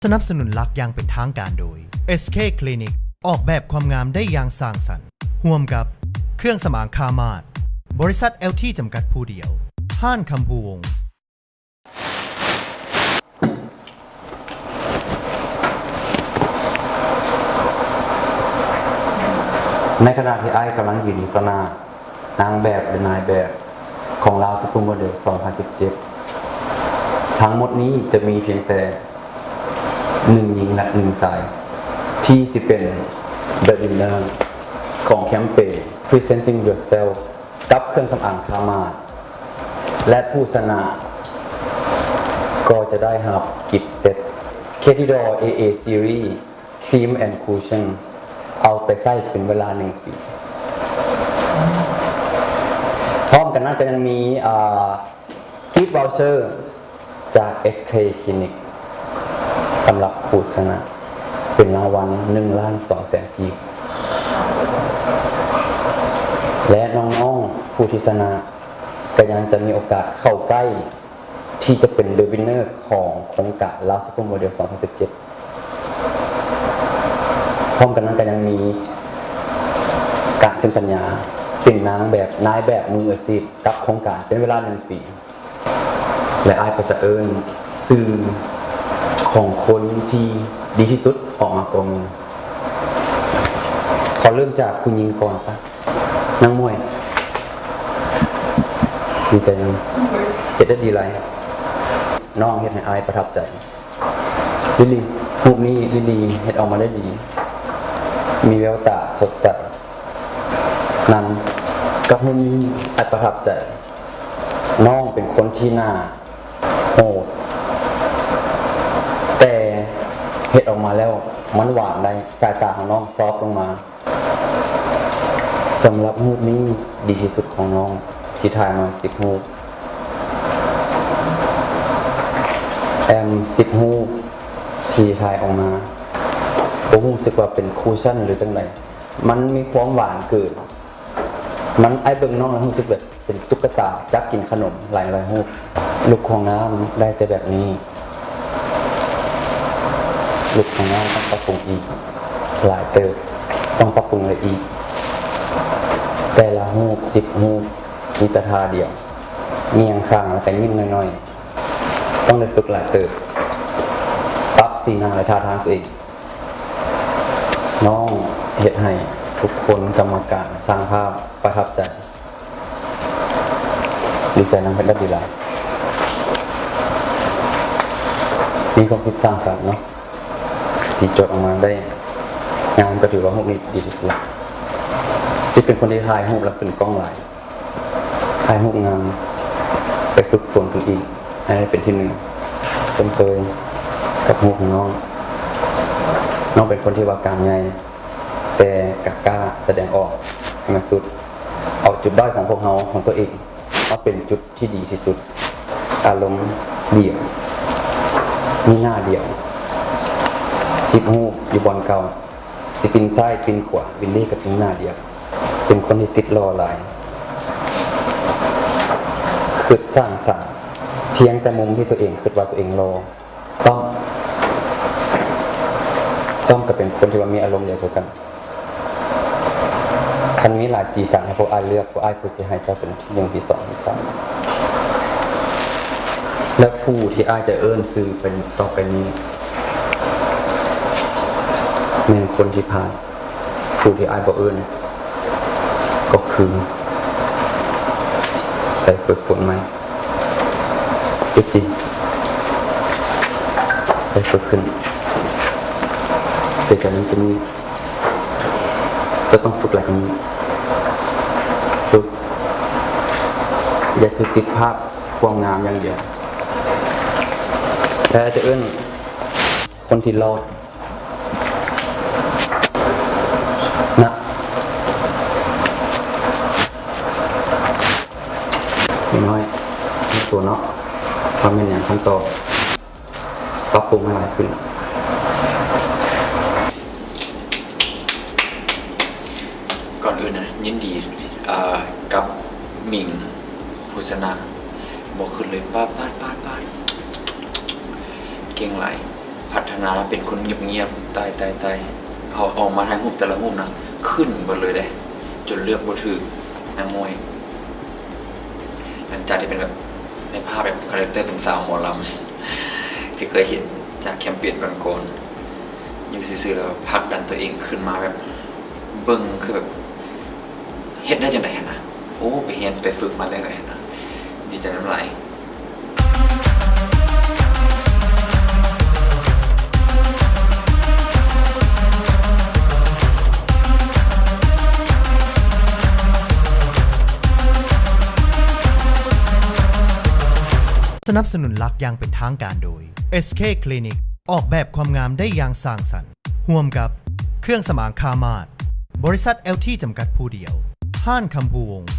สนับสนุนหลักอย่างเป็นทางการโดย SK Clinic ออกแบบความงามได้อย่างสร้างสรรค์ร่วมกับเครื่องสมางคามาดบริษัท LT จำกัดผู้เดียวห้านคำพูวงในขณะที่ไอ้กำลังยืนอยู่ต่อหน้านางแบบและนายแบบของลาวซูเปอร์โมเดล 2017 ทั้งหมดนี้จะมีเพียงแต่1หญิงและ1ชายที่สิเป็น The Winner ของแคมเปญ Presenting Yourself กับเครื่องสำอางคามาดและผู้ชนะก็จะได้รับกิฟต์เซ็ต Ketidor AA Series Cream and Cushion เอาไปใช้เป็นเวลา1 ปีพร้อมกันนั้นก็ยังมีกิฟต์วอลเชอร์จาก SK Clinic สำหรับผู้ชนะเป็นรางวัล1,200,000 กีบและน้องๆผู้ที่ชนะก็ยังจะมีโอกาสเข้าใกล้ที่จะเป็นเดอะวินเนอร์ของโครงการลาวซูเปอร์โมเดล 2017 พร้อมกันนั้นก็ยังมีการเซ็นสัญญาเป็นนายแบบมืออาชีพกับโครงการเป็นเวลา1 ปีและอ้ายก็จะเอิ้นสื่อของคนที่ดีที่สุดออกมากองขอเริ่มจากคุณยิงก่อนซะนางมวยดีใจนะเฮ็ดได้ดีไรน้องเฮ็ดให้อ้ายประทับใจลิลี่รูปนี้ลิลี่เฮ็ดออกมาได้ดีมีแววตาสดใสนั้นกับมุมนี้อ้ายประทับใจน้องเป็นคนที่หน้าโหดแต่เฮ็ดออกมาแล้วมันหวานได้สายตาของน้องซอฟต์ลงมาสำหรับรูปนี้ดีที่สุดของน้องที่ถ่ายมา10 รูป10 รูปที่ถ่ายออกมาผมรู้สึกว่าเป็นคูชั่นหรือจังไดมันมีความหวานเกินมันไอ้เบิ่งน้องแล้วรู้สึกแบบเป็นตุ๊กตาจับกินขนมหลายรูปลุคของน้ำได้แต่แบบนี้ลุคของน้ำต้องปรับปรุงอีกหลายเติบต้องปรับปรุงเลยอีกแต่ละรูป10 รูปมีแต่ท่าเดียวเงียงข้างแล้วแต่ยิ้มน้อยๆต้องได้ฝึกหลายเติบปรับสีหน้าและท่าทางตัวเองน้องเฮ็ดให้ทุกคนกรรมการสร้างภาพประทับใจดีใจน้องเพชรได้ดีหลายมีความคิดสร้างสรรค์เนาะที่จดออกมาได้งานก็ถือว่ารูปนี้ดีที่สุดที่เป็นคนที่ถ่ายรูปแล้วเป็นกล้องหลายถ่ายรูปงามไปฝึกฝนกันอีกให้ได้เป็นที่หนึ่งสมเคยกับรูปของน้องเป็นคนที่ว่าการไงแต่กล้าแสดงออกให้มันสุดเอาจุดด้อยของพวกเราของตัวเองมาเป็นจุดที่ดีที่สุดอารมณ์เดี่ยวมีหน้าเดี่ยว10 รูปอยู่บอลเก่าสิปินซ้ายปินขวาวินเล่กับปินหน้าเดี่ยวเป็นคนที่ติดรอหลายคิดสร้างสรรค์เพียงแต่มุมที่ตัวเองคิดว่าตัวเองรอต้องก็เป็นคนที่ว่ามีอารมณ์เดียวกันคันมีหลายสีสันให้พวกอ้ายเลือกพวกอ้ายคือสิให้เจ้าเป็นที่1ที่2ที่3และผู้ที่อ้ายจะเอิ้นชื่อเป็นต่อไปนี้แม่นคนที่ผ่านผู้ที่อ้ายบ่เอิ้นก็คือไปฝึกฝนใหม่จริงๆไปฝึกขึ้นเสร็จจากนี้จะมีก็ต้องฝึกหลายครั้งฝึกอย่าสึกติดภาพความงามอย่างเดียวแต่จะเอื้อนคนที่รอดนะน้อยมีตัวเนาะความเป็นอย่างขั้นตอนปรับปรุงให้หลายขึ้นก่อนอื่นนะยินดีกับหมิงผู้ชนะบอกขึ้นเลยป้าเก่งหลายพ พัฒนาเป็นคนเงียบๆตายเอาออกมาถ่ายรูปแต่ละรูปนะขึ้นหมดเลยได้จนเลือกบ่ถูกนักมวยหลังจากที่เป็นแบบในภาพแบบคาแรคเตอร์เป็นสาวหมอลำที่เคยเห็นจากแคมเปญก่อนๆอยู่ซื่อๆแล้วผลักดันตัวเองขึ้นมาแบบเบิ่งคือแบบเฮ็ดได้จังได๋นะโอ้ไปเรียนไปฝึกมาได้ไงนะดีใจน้ำลาย สนับสนุนหลักอย่างเป็นทางการโดย SK Clinic ออกแบบความงามได้อย่างสร้างสรรค์ร่วมกับเครื่องสมางคามาดบริษัท LT จำกัดผู้เดียวห้านคำภูวงศ์